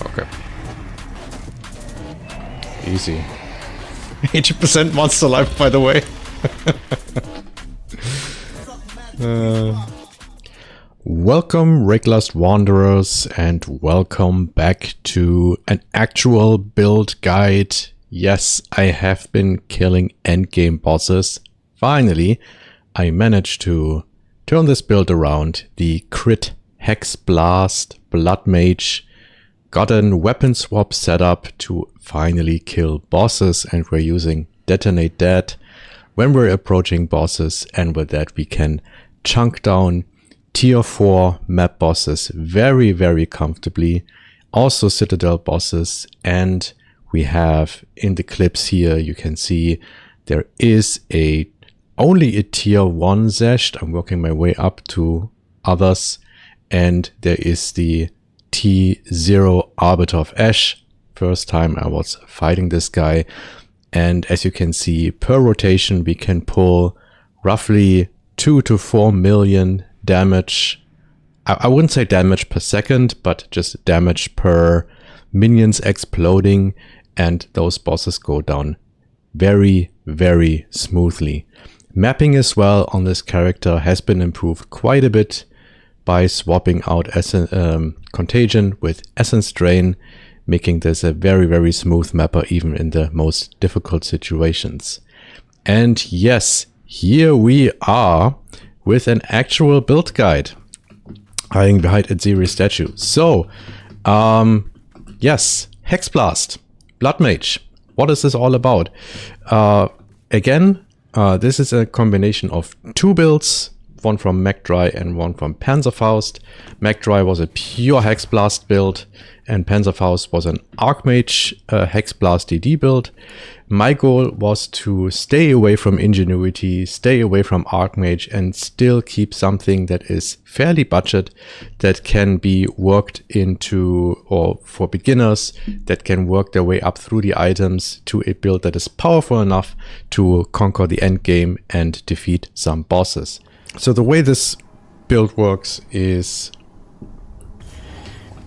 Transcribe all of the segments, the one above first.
Okay. Easy. 80% monster life, by the way. Welcome, Reckless Wanderers, and welcome back to an actual build guide. Yes, I have been killing endgame bosses. Finally, I managed to turn this build around. The crit Hexblast Blood Mage got a weapon swap setup to finally kill bosses, and we're using Detonate Dead when we're approaching bosses, and with that we can chunk down tier 4 map bosses very, very comfortably. Also Citadel bosses, and we have in the clips here, you can see there is only a tier 1 Zesht. I'm working my way up to others, and there is the T0 Arbiter of Ash. First time I was fighting this guy, and as you can see, per rotation we can pull roughly 2 to 4 million damage. I wouldn't say damage per second, but just damage per minions exploding, and those bosses go down very, very smoothly. Mapping as well on this character has been improved quite a bit by swapping out Contagion with Essence Drain, making this a very, very smooth mapper even in the most difficult situations. And yes, here we are with an actual build guide hiding behind Aziri's statue. So, yes, Hexblast, Blood Mage. What is this all about? Again, this is a combination of two builds, one from Magdry and one from Panzerfaust. Magdry was a pure Hexblast build, and Panzerfaust was an Archmage Hexblast DD build. My goal was to stay away from Ingenuity, stay away from Archmage, and still keep something that is fairly budget, that can be worked into, or for beginners, that can work their way up through the items to a build that is powerful enough to conquer the end game and defeat some bosses. So the way this build works is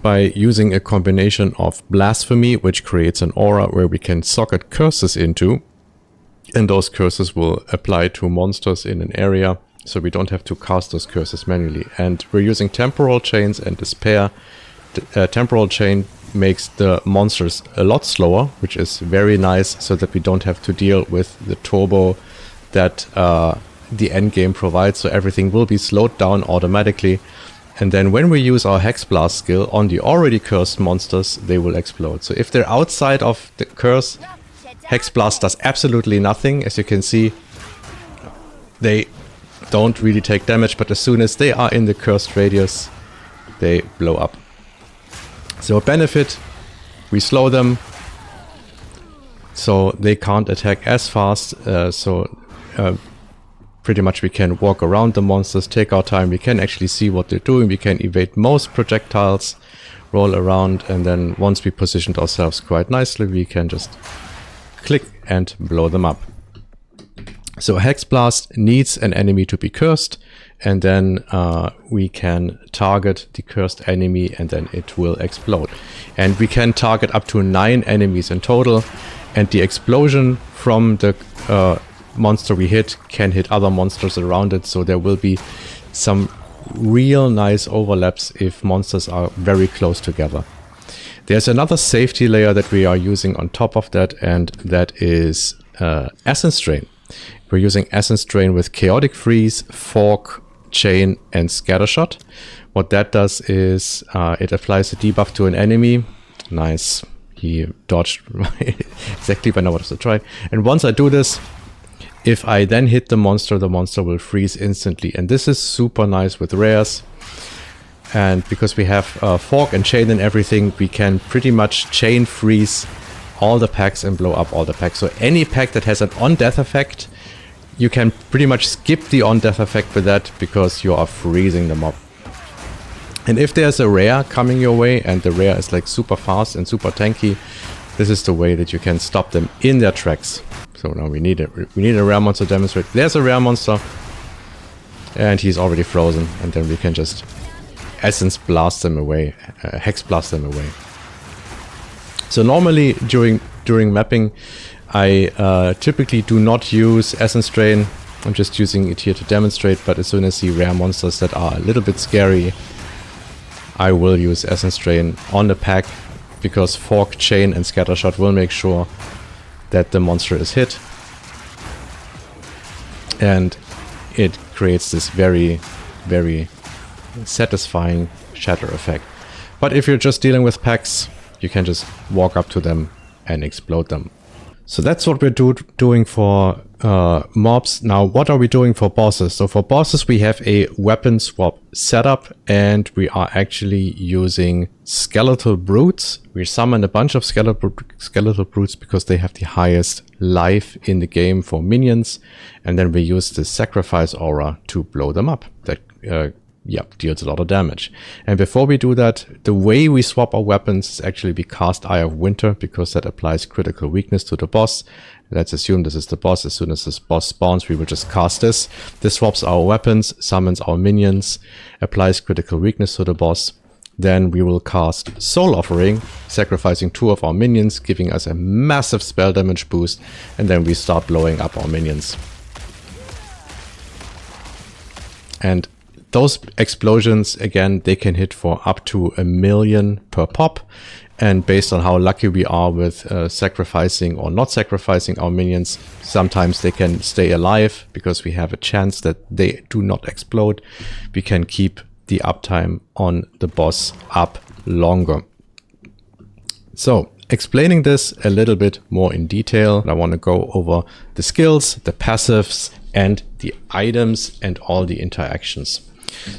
by using a combination of Blasphemy, which creates an aura where we can socket curses into, and those curses will apply to monsters in an area, so we don't have to cast those curses manually. And we're using Temporal Chains and Despair. Temporal Chain makes the monsters a lot slower, which is very nice, so that we don't have to deal with the turbo that the endgame provides, so everything will be slowed down automatically. And then when we use our Hexblast skill on the already cursed monsters, they will explode. So if they're outside of the curse, Hexblast does absolutely nothing. As you can see, they don't really take damage, but as soon as they are in the cursed radius, they blow up. So a benefit, we slow them, so they can't attack as fast, pretty much we can walk around the monsters, take our time, we can actually see what they're doing, we can evade most projectiles, roll around, and then once we positioned ourselves quite nicely, we can just click and blow them up. So Hexblast needs an enemy to be cursed, and then we can target the cursed enemy and then it will explode. And we can target up to 9 enemies in total, and the explosion from the monster we hit can hit other monsters around it, so there will be some real nice overlaps if monsters are very close together. There's another safety layer that we are using on top of that, and that is Essence Drain. We're using Essence Drain with Chaotic Freeze, Fork, Chain, and Scattershot. What that does is it applies a debuff to an enemy. Nice, he dodged exactly when I wanted to try. And once I do this, if I then hit the monster will freeze instantly. And this is super nice with rares. And because we have Fork and Chain and everything, we can pretty much chain freeze all the packs and blow up all the packs. So any pack that has an on-death effect, you can pretty much skip the on-death effect with that, because you are freezing them up. And if there's a rare coming your way, and the rare is like super fast and super tanky, this is the way that you can stop them in their tracks. So now we need a rare monster to demonstrate. There's a rare monster, and he's already frozen, and then we can just essence blast them away, hexblast them away. So normally during mapping, I typically do not use Essence Drain. I'm just using it here to demonstrate, but as soon as I see rare monsters that are a little bit scary, I will use Essence Drain on the pack, because Fork, Chain and Scattershot will make sure that the monster is hit. And it creates this very, very satisfying shatter effect. But if you're just dealing with packs, you can just walk up to them and explode them. So that's what we're doing for mobs. Now, what are we doing for bosses? So for bosses, we have a weapon swap setup, and we are actually using skeletal brutes. We summon a bunch of skeletal brutes because they have the highest life in the game for minions, and then we use the sacrifice aura to blow them up. That deals a lot of damage. And before we do that, the way we swap our weapons is actually we cast Eye of Winter, because that applies critical weakness to the boss. Let's assume this is the boss. As soon as this boss spawns, we will just cast this. This swaps our weapons, summons our minions, applies critical weakness to the boss. Then we will cast Soul Offering, sacrificing 2 of our minions, giving us a massive spell damage boost, and then we start blowing up our minions. And those explosions, again, they can hit for up to 1 million per pop. And based on how lucky we are with sacrificing or not sacrificing our minions, sometimes they can stay alive because we have a chance that they do not explode. We can keep the uptime on the boss up longer. So, explaining this a little bit more in detail, I want to go over the skills, the passives, and the items and all the interactions.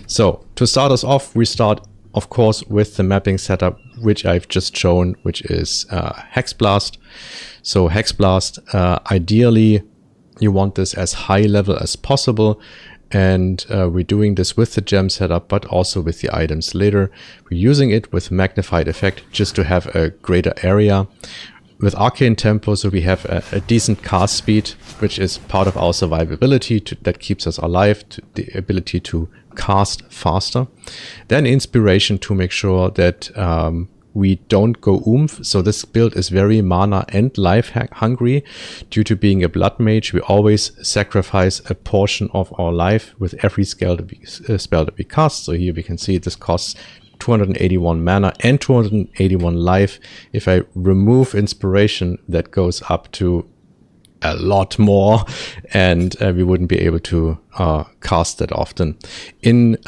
So to start us off, we start, of course, with the mapping setup, which I've just shown, which is Hexblast. So Hexblast, ideally, you want this as high level as possible. And we're doing this with the gem setup, but also with the items later. We're using it with magnified effect just to have a greater area. With Arcane Tempo, so we have a decent cast speed, which is part of our survivability that keeps us alive, the ability to cast faster. Then Inspiration to make sure that we don't go oomph. So this build is very mana and life hungry. Due to being a Blood Mage, we always sacrifice a portion of our life with every spell that we cast. So here we can see this costs 281 mana and 281 life. If I remove Inspiration, that goes up to a lot more, and we wouldn't be able to cast that often. In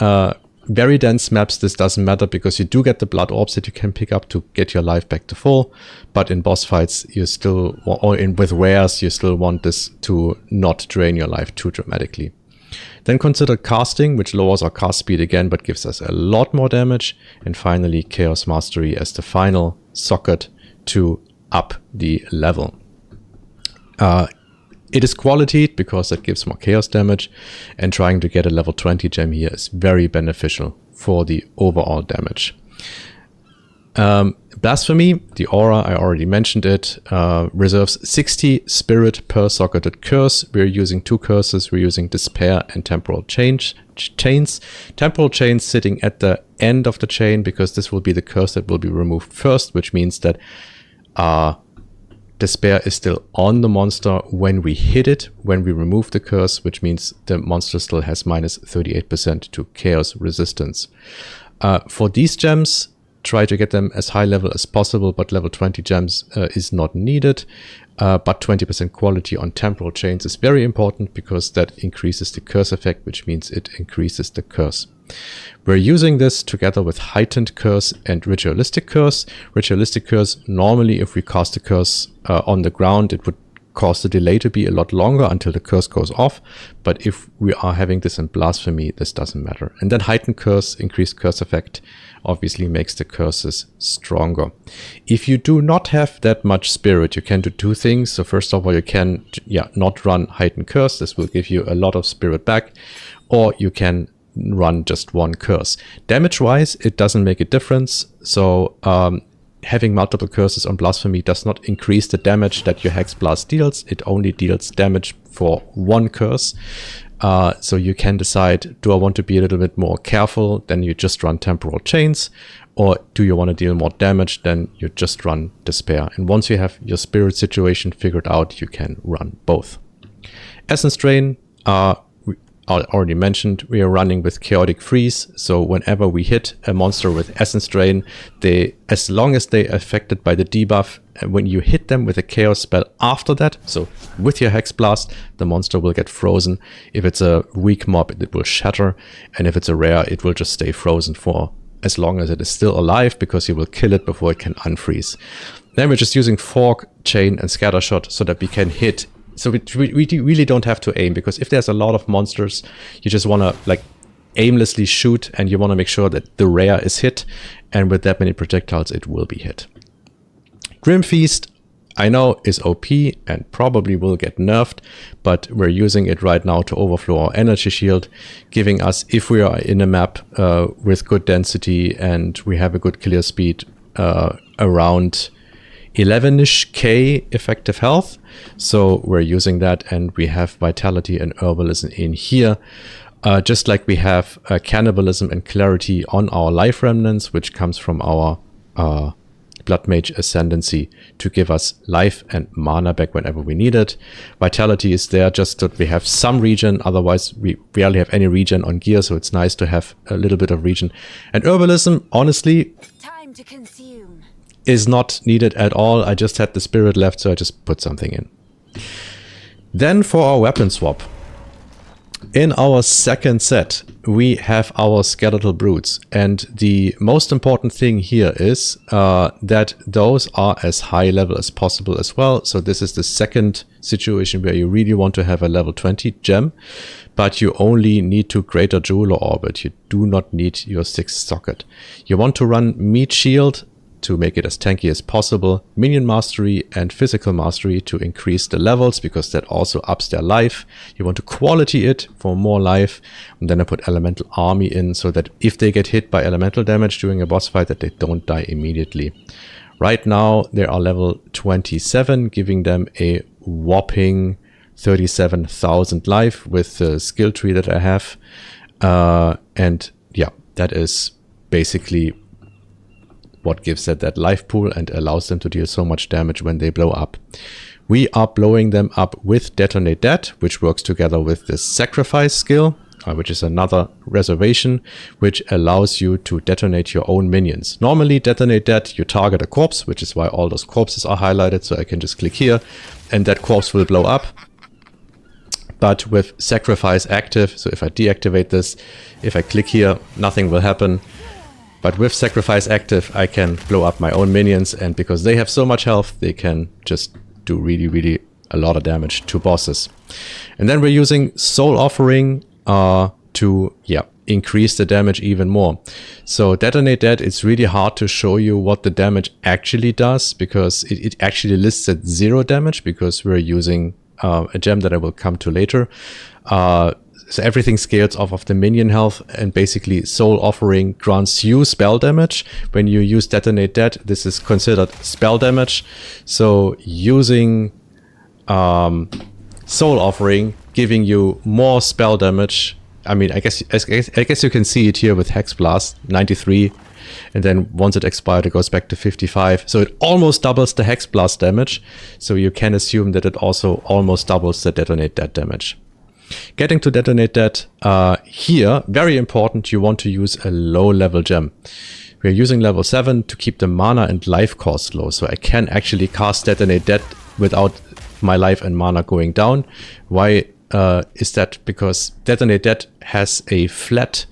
very dense maps, this doesn't matter because you do get the blood orbs that you can pick up to get your life back to full. But in boss fights, you still, or with wares, you still want this to not drain your life too dramatically. Then consider casting, which lowers our cast speed again, but gives us a lot more damage. And finally, Chaos Mastery as the final socket to up the level. It is qualityed because that gives more chaos damage, and trying to get a level 20 gem here is very beneficial for the overall damage. Blasphemy, the aura, I already mentioned it, reserves 60 spirit per socketed curse. We're using 2 curses. We're using Despair and Temporal Chains. Temporal Chains sitting at the end of the chain because this will be the curse that will be removed first, which means that Despair is still on the monster when we hit it, when we remove the curse, which means the monster still has minus 38% to chaos resistance. For these gems, try to get them as high level as possible, but level 20 gems is not needed. But 20% quality on Temporal Chains is very important because that increases the curse effect, which means it increases the curse. We're using this together with Heightened Curse and Ritualistic Curse. Ritualistic Curse, normally if we cast a curse on the ground, it would cause the delay to be a lot longer until the curse goes off. But if we are having this in Blasphemy, this doesn't matter. And then Heightened Curse, increased curse effect, obviously makes the curses stronger. If you do not have that much spirit, you can do 2 things. So first of all, you can not run Heightened Curse. This will give you a lot of spirit back. Or you can run just 1 curse. Damage-wise, it doesn't make a difference. So having multiple curses on Blasphemy does not increase the damage that your Hexblast deals. It only deals damage for 1 curse. So you can decide, do I want to be a little bit more careful? Then you just run Temporal Chains. Or do you want to deal more damage? Then you just run Despair. And once you have your spirit situation figured out, you can run both. Essence Drain, I already mentioned, we are running with Chaotic Freeze. So whenever we hit a monster with Essence Drain, as long as they're affected by the debuff, when you hit them with a Chaos spell after that, so with your Hexblast, the monster will get frozen. If it's a weak mob, it will shatter. And if it's a rare, it will just stay frozen for as long as it is still alive, because you will kill it before it can unfreeze. Then we're just using Fork, Chain, and Scattershot so that we can hit. So we really don't have to aim, because if there's a lot of monsters, you just want to like aimlessly shoot, and you want to make sure that the rare is hit. And with that many projectiles, it will be hit. Grim Feast, I know, is OP and probably will get nerfed, but we're using it right now to overflow our energy shield, giving us, if we are in a map with good density and we have a good clear speed, around 11-ish K effective health. So we're using that, and we have Vitality and Herbalism in here. Just like we have Cannibalism and Clarity on our Life Remnants, which comes from our Blood Mage Ascendancy to give us life and mana back whenever we need it. Vitality is there just that we have some regen, otherwise we rarely have any regen on gear, so it's nice to have a little bit of regen. And Herbalism, honestly, time to consume, is not needed at all. I just had the spirit left, so I just put something in. Then for our weapon swap. In our second set, we have our Skeletal Brutes, and the most important thing here is that those are as high level as possible as well. So this is the second situation where you really want to have a level 20 gem, but you only need to Greater Jeweler Orbit. You do not need your 6th socket. You want to run Meat Shield to make it as tanky as possible, Minion Mastery and Physical Mastery to increase the levels, because that also ups their life. You want to quality it for more life, and then I put Elemental Army in so that if they get hit by elemental damage during a boss fight, that they don't die immediately. Right now they are level 27, giving them a whopping 37,000 life with the skill tree that I have. And yeah, that is basically what gives that life pool and allows them to deal so much damage when they blow up. We are blowing them up with Detonate Dead, which works together with this Sacrifice skill, which is another reservation, which allows you to detonate your own minions. Normally, Detonate Dead, you target a corpse, which is why all those corpses are highlighted, so I can just click here, and that corpse will blow up. But with Sacrifice active, so if I deactivate this, if I click here, nothing will happen. But with Sacrifice active, I can blow up my own minions, and because they have so much health, they can just do really a lot of damage to bosses. And then we're using Soul Offering to increase the damage even more. So Detonate Dead, it's really hard to show you what the damage actually does, because it actually lists at 0 damage, because we're using a gem that I will come to later. So everything scales off of the minion health, and basically Soul Offering grants you spell damage. When you use Detonate Dead, this is considered spell damage. So using Soul Offering, giving you more spell damage. I mean, I guess you can see it here with Hexblast, 93. And then once it expired, it goes back to 55. So it almost doubles the Hexblast damage. So you can assume that it also almost doubles the Detonate Dead damage. Getting to Detonate Dead, here, very important, you want to use a low level gem. We're using level 7 to keep the mana and life cost low, so I can actually cast Detonate Dead without my life and mana going down. Why is that? Because Detonate Dead has a flat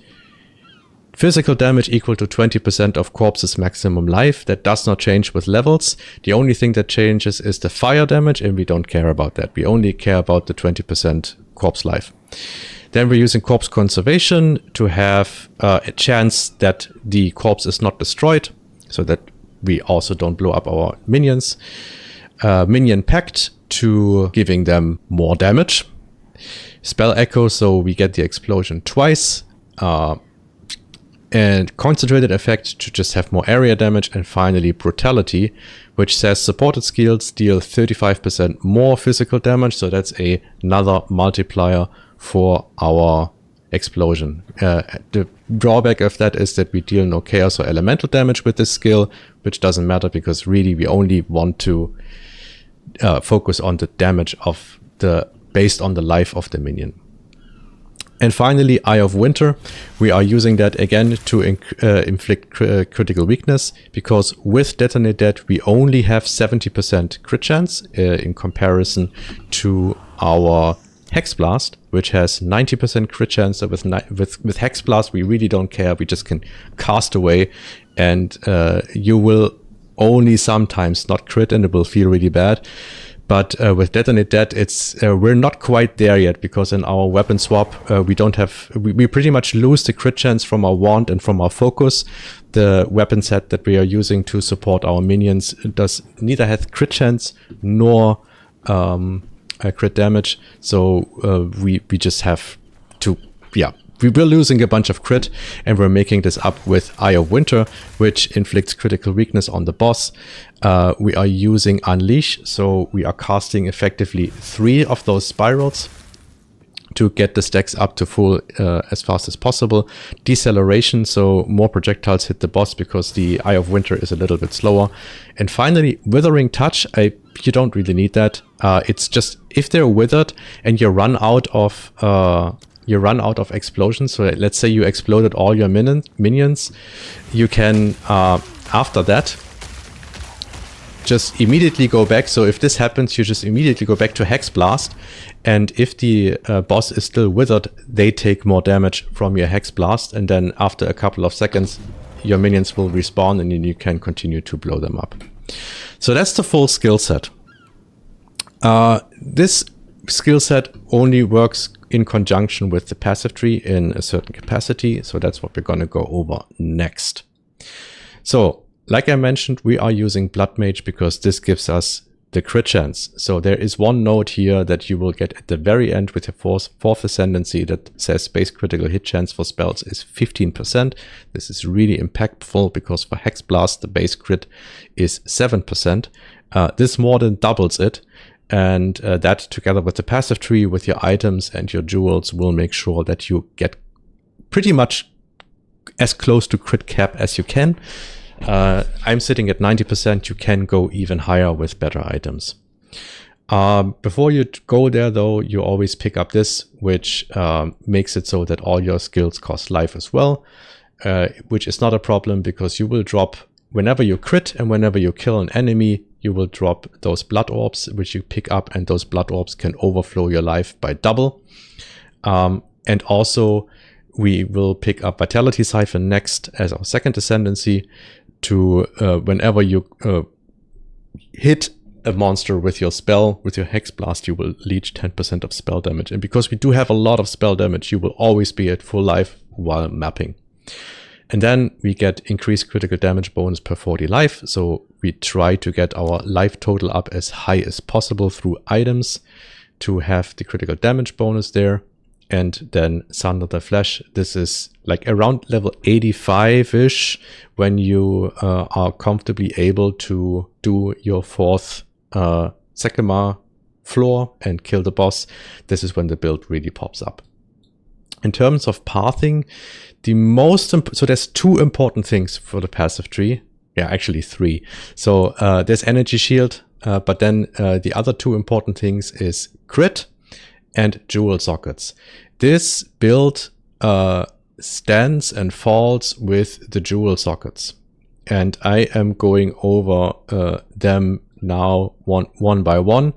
physical damage equal to 20% of corpse's maximum life. That does not change with levels. The only thing that changes is the fire damage, and we don't care about that. We only care about the 20% corpse life. Then we're using Corpse Conservation to have a chance that the corpse is not destroyed, so that we also don't blow up our minions. Minion Pact to giving them more damage. Spell Echo, so we get the explosion twice. And Concentrated Effect to just have more area damage. And finally Brutality, which says supported skills deal 35% more physical damage. So that's another multiplier for our explosion. The drawback of that is that we deal no chaos or elemental damage with this skill, which doesn't matter because really we only want to focus on the damage of based on the life of the minion. And finally, Eye of Winter. We are using that again to inflict critical weakness, because with Detonate Dead we only have 70% crit chance in comparison to our Hexblast, which has 90% crit chance. So with Hexblast we really don't care, we just can cast away, and you will only sometimes not crit and it will feel really bad. But with Detonate Dead, we're not quite there yet, because in our weapon swap, we pretty much lose the crit chance from our wand and from our focus. The weapon set that we are using to support our minions does neither have crit chance nor crit damage. So we just have to, we were losing a bunch of crit, and we're making this up with Eye of Winter, which inflicts critical weakness on the boss. We are using Unleash, so we are casting effectively 3 of those spirals to get the stacks up to full as fast as possible. Deceleration, so more projectiles hit the boss because the Eye of Winter is a little bit slower. And finally, Withering Touch. You don't really need that. It's just if they're withered and you run out of explosions, so let's say you exploded all your minions, you can, after that, just immediately go back. So if this happens, you just immediately go back to Hexblast, and if the boss is still withered, they take more damage from your Hexblast, and then after a couple of seconds, your minions will respawn, and then you can continue to blow them up. So that's the full skill set. This skill set only works in conjunction with the passive tree in a certain capacity, so that's what we're going to go over next. So, like I mentioned, we are using Blood Mage because this gives us the crit chance. So there is one note here that you will get at the very end with your fourth ascendancy that says base critical hit chance for spells is 15%. This is really impactful because for Hexblast the base crit is 7%. This more than doubles it. And that together with the passive tree, with your items and your jewels, will make sure that you get pretty much as close to crit cap as you can. I'm sitting at 90%. You can go even higher with better items. Before you go there, though, you always pick up this, which makes it so that all your skills cost life as well, which is not a problem because you will drop whenever you crit and whenever you kill an enemy, you will drop those blood orbs, which you pick up, and those blood orbs can overflow your life by double. And also, we will pick up Vitality Siphon next as our second ascendancy to whenever you hit a monster with your spell, with your Hexblast, you will leech 10% of spell damage. And because we do have a lot of spell damage, you will always be at full life while mapping. And then we get increased critical damage bonus per 40 life. So we try to get our life total up as high as possible through items to have the critical damage bonus there. And then Sunder the Flesh. This is like around level 85-ish when you are comfortably able to do your fourth Sekema floor and kill the boss. This is when the build really pops up. In terms of pathing, so there's 2 important things for the passive tree. Yeah, actually 3. So there's Energy Shield, but then the other 2 important things is crit and jewel sockets. This build stands and falls with the jewel sockets. And I am going over them now one by one.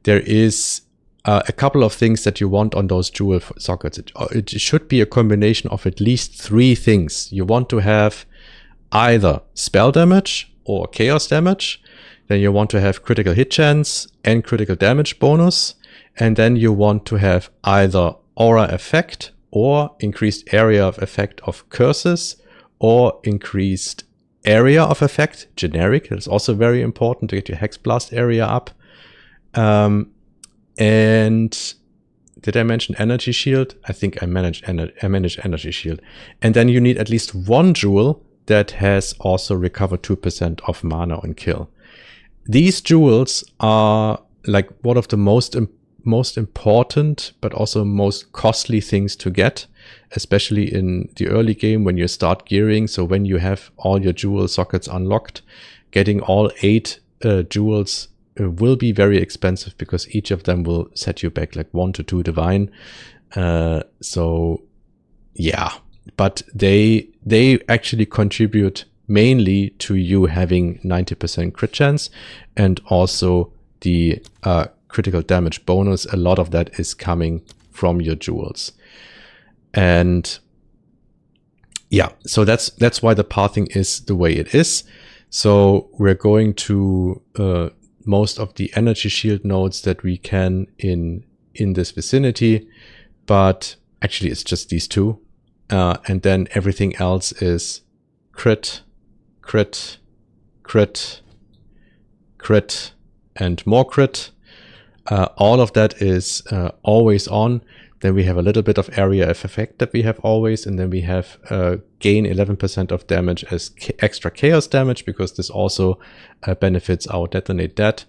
There is a couple of things that you want on those jewel sockets. It should be a combination of at least 3 things. You want to have either spell damage or chaos damage. Then you want to have critical hit chance and critical damage bonus. And then you want to have either aura effect or increased area of effect of curses or increased area of effect, generic. It's also very important to get your Hexblast area up. And did I mention Energy Shield? I think I managed Energy Shield. And then you need at least 1 jewel that has also recovered 2% of mana on kill. These jewels are like one of the most most important, but also most costly things to get, especially in the early game when you start gearing. So when you have all your jewel sockets unlocked, getting all 8 jewels will be very expensive because each of them will set you back like 1 to 2 divine. So yeah, but they actually contribute mainly to you having 90% crit chance, and also the critical damage bonus. A lot of that is coming from your jewels. And yeah, so that's why the pathing is the way it is. So we're going to most of the energy shield nodes that we can in this vicinity, but actually it's just these 2. And then everything else is crit, crit, crit, crit, and more crit. All of that is always on. Then we have a little bit of area of effect that we have always, and then we have gain 11% of damage as extra chaos damage, because this also benefits our Detonate Dead.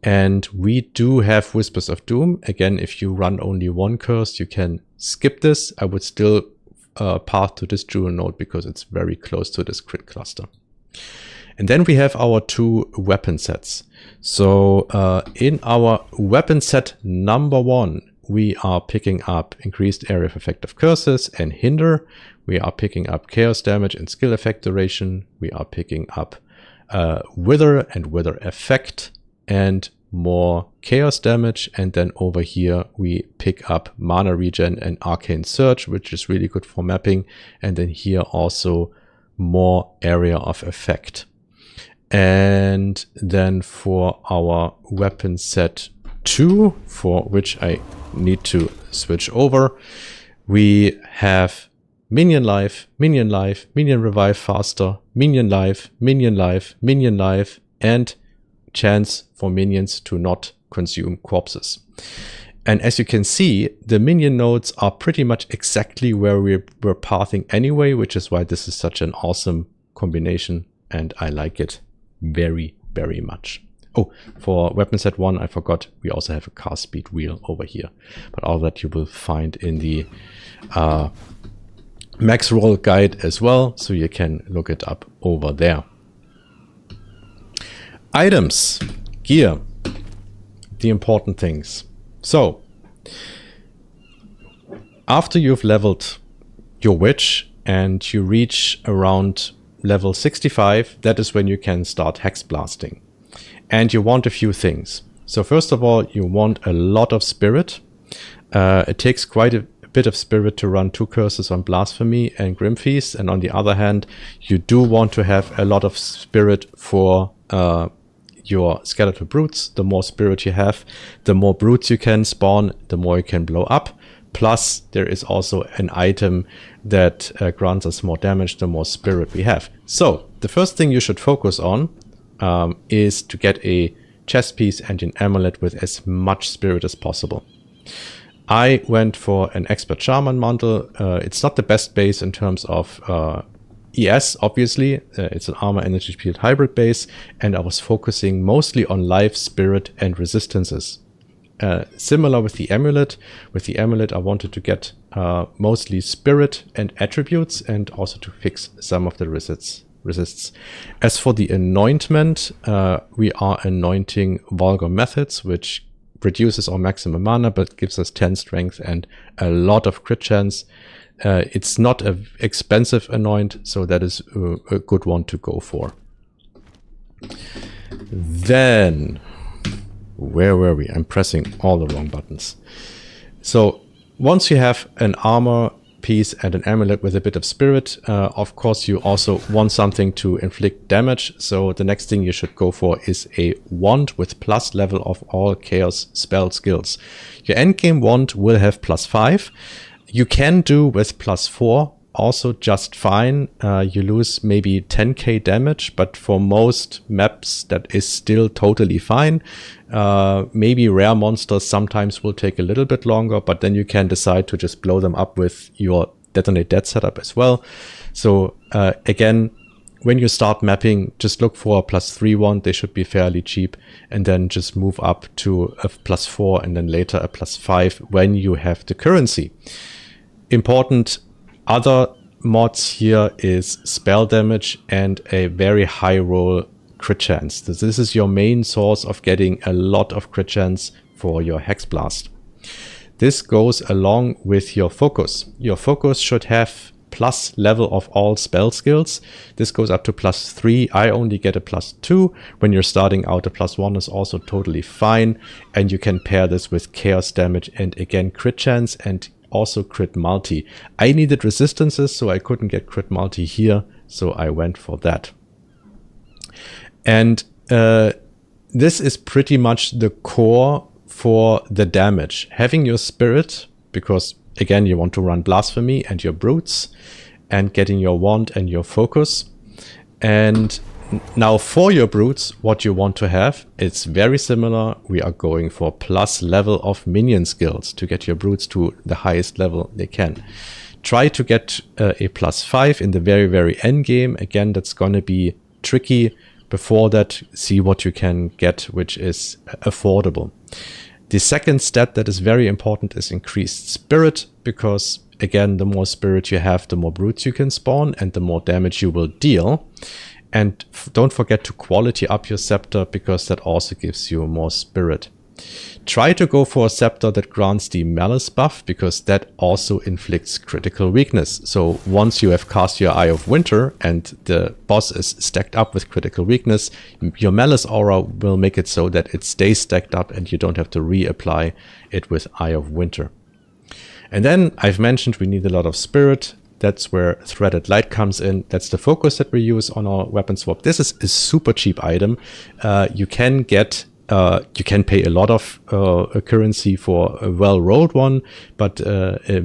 And we do have Whispers of Doom. Again, if you run only 1 curse, you can skip this. I would still path to this jewel node because it's very close to this crit cluster. And then we have our 2 weapon sets. So in our weapon set number 1, we are picking up increased area of effect of curses and hinder. We are picking up chaos damage and skill effect duration. We are picking up wither and wither effect and more chaos damage. And then over here we pick up mana regen and arcane surge, which is really good for mapping. And then here also more area of effect. And then for our weapon set 2, for which I need to switch over, we have minion life, minion life, minion revive faster, minion life, minion life, minion life, and chance for minions to not consume corpses. And as you can see, the minion nodes are pretty much exactly where we're pathing anyway, which is why this is such an awesome combination, and I like it very, very much. Oh, for weapon set 1, I forgot, we also have a cast speed wheel over here. But all that you will find in the Maxroll guide as well, so you can look it up over there. Items, gear, the important things. So, after you've leveled your witch and you reach around level 65, that is when you can start hexblasting. And you want a few things. So first of all, you want a lot of spirit. It takes quite a bit of spirit to run 2 curses on Blasphemy and Grimfeast. And on the other hand, you do want to have a lot of spirit for your skeletal brutes. The more spirit you have, the more brutes you can spawn, the more you can blow up. Plus, there is also an item that grants us more damage the more spirit we have. So, the first thing you should focus on is to get a chest piece and an amulet with as much spirit as possible. I went for an expert shaman mantle. It's not the best base in terms of ES, obviously. It's an armor energy field hybrid base, and I was focusing mostly on life, spirit, and resistances. Similar with the amulet. With the amulet, I wanted to get mostly spirit and attributes, and also to fix some of the resists. As for the anointment, we are anointing Vulgar Methods, which reduces our maximum mana but gives us 10 strength and a lot of crit chance. It's not an expensive anoint, so that is a good one to go for. Then, where were we? I'm pressing all the wrong buttons. So once you have an armor piece and an amulet with a bit of spirit, of course you also want something to inflict damage. So the next thing you should go for is a wand with plus level of all chaos spell skills. Your endgame wand will have +5. You can do with +4 also just fine. You lose maybe 10k damage, but for most maps that is still totally fine. Maybe rare monsters sometimes will take a little bit longer, but then you can decide to just blow them up with your Detonate Dead setup as well. So again, when you start mapping, just look for a +3 one. They should be fairly cheap, and then just move up to a +4 and then later a +5 when you have the currency. Important other mods here is spell damage and a very high roll crit chance. This is your main source of getting a lot of crit chance for your Hexblast. This goes along with your focus. Your focus should have plus level of all spell skills. This goes up to +3. I only get a +2. When you're starting out, a +1 is also totally fine. And you can pair this with chaos damage and again crit chance and also crit multi. I needed resistances, so I couldn't get crit multi here, so I went for that. And this is pretty much the core for the damage. Having your spirit, because again you want to run Blasphemy and your brutes, and getting your wand and your focus. And now for your brutes, what you want to have, it's very similar. We are going for plus level of minion skills to get your brutes to the highest level they can. Try to get a +5 in the very end game. Again, that's gonna be tricky. Before that, see what you can get, which is affordable. The second stat that is very important is increased spirit, because again, the more spirit you have, the more brutes you can spawn and the more damage you will deal. And don't forget to quality up your scepter, because that also gives you more spirit. Try to go for a scepter that grants the malice buff, because that also inflicts critical weakness. So once you have cast your Eye of Winter and the boss is stacked up with critical weakness, your malice aura will make it so that it stays stacked up and you don't have to reapply it with Eye of Winter. And then I've mentioned we need a lot of spirit. That's where Threaded Light comes in. That's the focus that we use on our weapon swap. This is a super cheap item. You can get you can pay a lot of currency for a well-rolled one, but a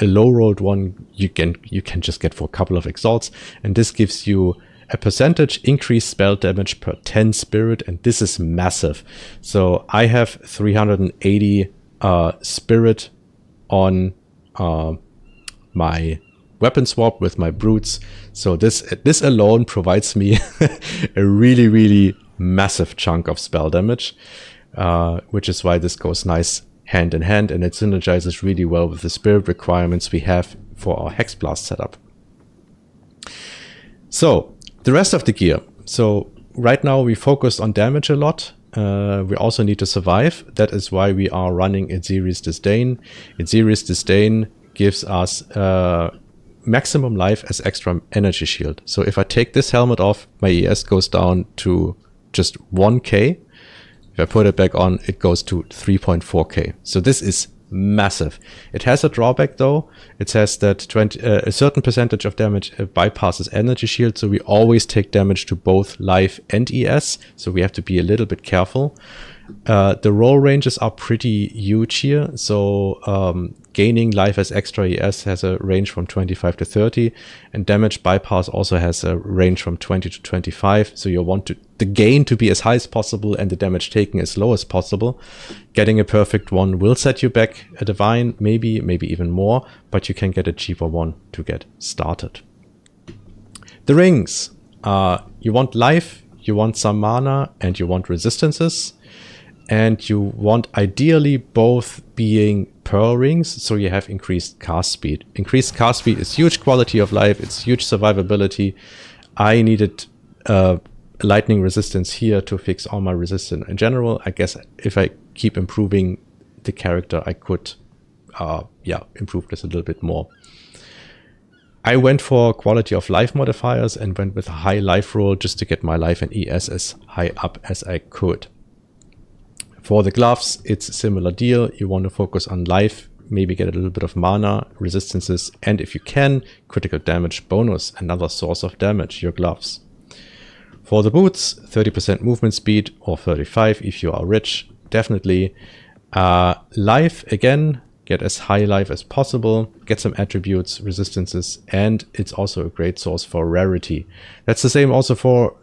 low-rolled one you can just get for a couple of exalts, and this gives you a percentage increased spell damage per 10 spirit, and this is massive. So I have 380 spirit on my weapon swap with my brutes, so this alone provides me a really massive chunk of spell damage, which is why this goes nice hand in hand, and it synergizes really well with the spirit requirements we have for our Hexblast setup. So the rest of the gear. So right now we focused on damage a lot. We also need to survive. That is why we are running Edziri's Disdain. Edziri's Disdain gives us maximum life as extra energy shield. So if I take this helmet off, my ES goes down to just 1k. If I put it back on, it goes to 3.4k. So this is massive. It has a drawback though. It says that a certain percentage of damage bypasses energy shield, so we always take damage to both life and ES, so we have to be a little bit careful. The roll ranges are pretty huge here, so gaining life as extra ES has a range from 25 to 30, and damage bypass also has a range from 20 to 25, so you want the gain to be as high as possible and the damage taken as low as possible. Getting a perfect one will set you back a divine, maybe even more, but you can get a cheaper one to get started. The rings. You want life, you want some mana, and you want resistances. And you want ideally both being pearl rings, so you have increased cast speed. Increased cast speed is huge quality of life, it's huge survivability. I needed lightning resistance here to fix all my resistance in general. I guess if I keep improving the character, I could improve this a little bit more. I went for quality of life modifiers and went with a high life roll just to get my life and ES as high up as I could. For the gloves, it's a similar deal. You want to focus on life, maybe get a little bit of mana, resistances, and if you can, critical damage bonus, another source of damage, your gloves. For the boots, 30% movement speed, or 35 if you are rich, definitely. Life, again, get as high life as possible, get some attributes, resistances, and it's also a great source for rarity. That's the same also for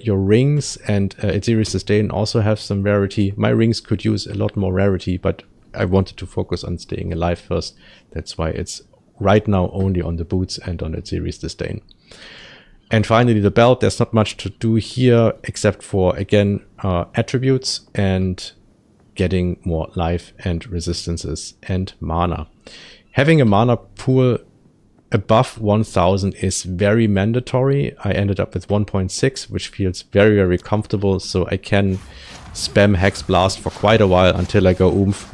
your rings, and Edziri's Disdain also have some rarity. My rings could use a lot more rarity, but I wanted to focus on staying alive first. That's why it's right now only on the boots and on Edziri's Disdain. And finally, the belt. There's not much to do here except for, again, attributes and getting more life and resistances and mana. Having a mana pool above 1000 is very mandatory. I ended up with 1.6, which feels very, very comfortable. So I can spam Hexblast for quite a while until I go oomph.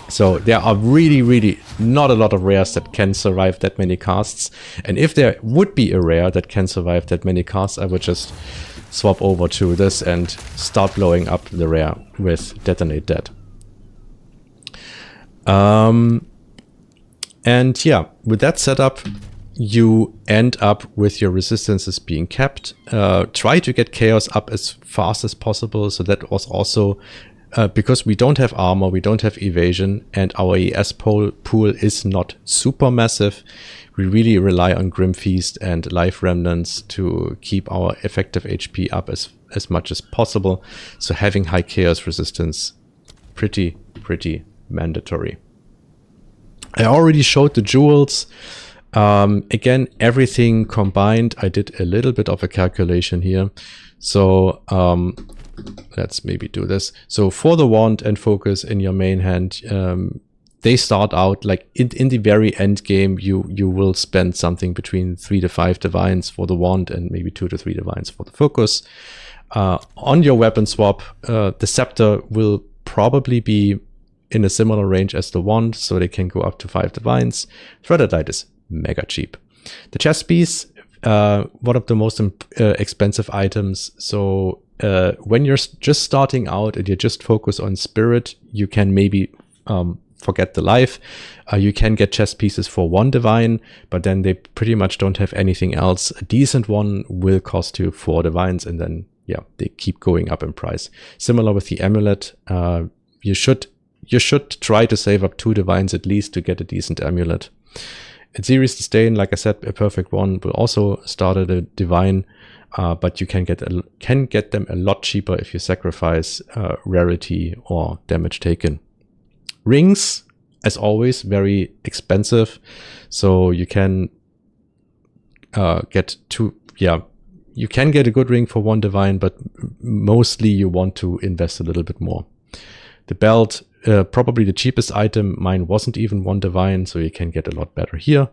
So there are really, really not a lot of rares that can survive that many casts. And if there would be a rare that can survive that many casts, I would just swap over to this and start blowing up the rare with Detonate Dead. And yeah, with that setup, you end up with your resistances being kept. Try to get chaos up as fast as possible. So that was also because we don't have armor, we don't have evasion, and our ES pool is not super massive. We really rely on Grim Feast and Life Remnants to keep our effective HP up as much as possible. So having high chaos resistance, pretty mandatory. I already showed the jewels. Again, everything combined. I did a little bit of a calculation here. So let's maybe do this. So for the wand and focus in your main hand, they start out like in the very end game, you will spend something between 3 to 5 divines for the wand and maybe 2 to 3 divines for the focus. On your weapon swap, the scepter will probably be in a similar range as the wand, so they can go up to 5 divines. Threaded light is mega cheap. The chest piece, one of the most expensive items. So when you're just starting out and you just focus on spirit, you can maybe forget the life. You can get chest pieces for 1 divine, but then they pretty much don't have anything else. A decent one will cost you 4 divines, and then yeah, they keep going up in price. Similar with the amulet, you should try to save up 2 divines at least to get a decent amulet. At Series Disdain, like I said, a perfect one will also start at a divine, but you can get them a lot cheaper if you sacrifice rarity or damage taken. Rings, as always, very expensive, so you can get you can get a good ring for 1 divine, but mostly you want to invest a little bit more. The belt, probably the cheapest item. Mine wasn't even 1 divine, so you can get a lot better here.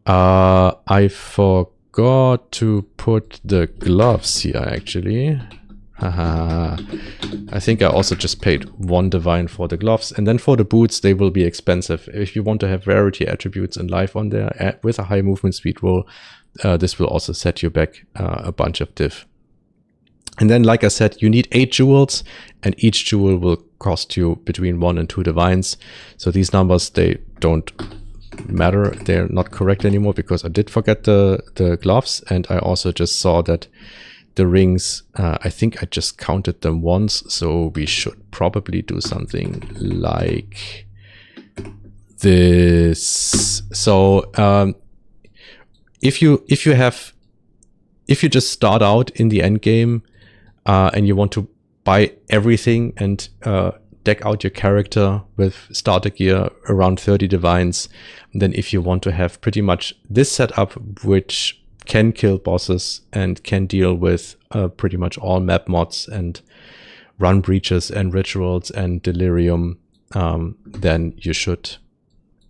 I forgot to put the gloves here, actually. I think I also just paid 1 divine for the gloves. And then for the boots, they will be expensive. If you want to have rarity attributes and life on there with a high movement speed roll, this will also set you back a bunch of div. And then, like I said, you need 8 jewels, and each jewel will cost you between 1 and 2 divines. So these numbers, they don't matter. They're not correct anymore because I did forget the gloves, and I also just saw that the rings, I think I just counted them once, so we should probably do something like this. So if you just start out in the end game, and you want to buy everything and deck out your character with starter gear around 30 divines, and then if you want to have pretty much this setup, which can kill bosses and can deal with pretty much all map mods and run breaches and rituals and delirium, then you should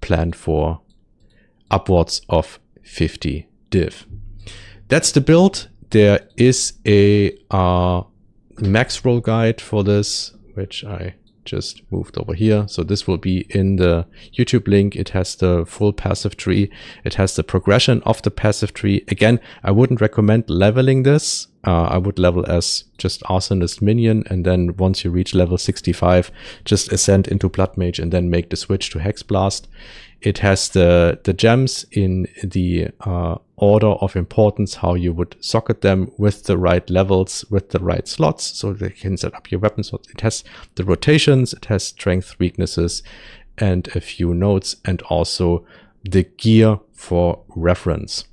plan for upwards of 50 div. That's the build. There is a Maxroll guide for this, which I just moved over here. So this will be in the YouTube link. It has the full passive tree. It has the progression of the passive tree. Again, I wouldn't recommend leveling this. I would level as just Arsonist Minion, and then once you reach level 65, just ascend into Blood Mage and then make the switch to Hexblast. It has the gems in the order of importance, how you would socket them with the right levels, with the right slots, so they can set up your weapon slots. It has the rotations, it has strength, weaknesses, and a few notes, and also the gear for reference.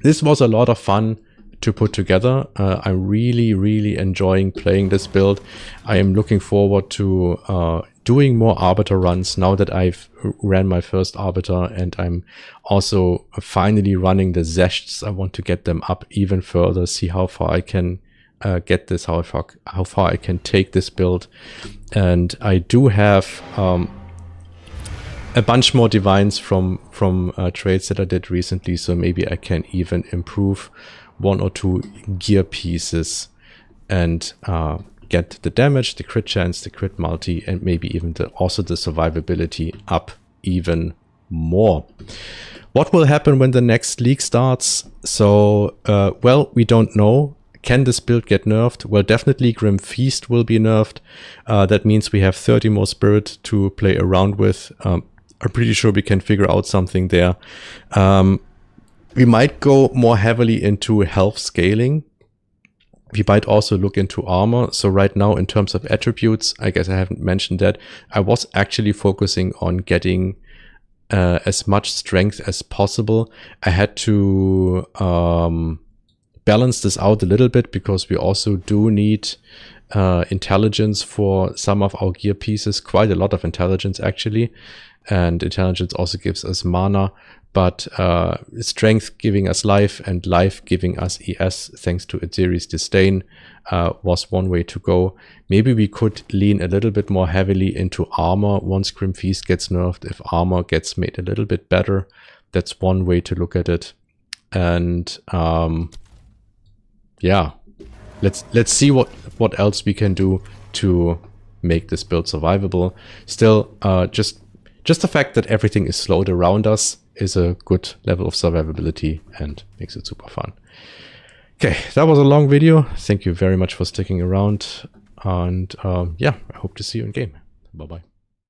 This was a lot of fun to put together. I'm really enjoying playing this build. I am looking forward to doing more Arbiter runs now that I've ran my first Arbiter, and I'm also finally running the Zeshts. I want to get them up even further, see how far I can get this, how far I can take this build. And I do have a bunch more divines from trades that I did recently, so maybe I can even improve 1 or 2 gear pieces and get the damage, the crit chance, the crit multi, and maybe even also the survivability up even more. What will happen when the next league starts? So, well, we don't know. Can this build get nerfed? Well, definitely Grim Feast will be nerfed. That means we have 30 more Spirit to play around with. I'm pretty sure we can figure out something there. We might go more heavily into health scaling. We might also look into armor. So right now, in terms of attributes, I guess I haven't mentioned that, I was actually focusing on getting as much strength as possible. I had to balance this out a little bit because we also do need intelligence for some of our gear pieces, quite a lot of intelligence actually. And intelligence also gives us mana, but strength giving us life and life giving us ES thanks to Aziri's Disdain was one way to go. Maybe we could lean a little bit more heavily into armor once Grim Feast gets nerfed. If armor gets made a little bit better, that's one way to look at it. And yeah, let's see what else we can do to make this build survivable. Still, just the fact that everything is slowed around us is a good level of survivability and makes it super fun. Okay, that was a long video. Thank you very much for sticking around. And yeah, I hope to see you in game. Bye-bye.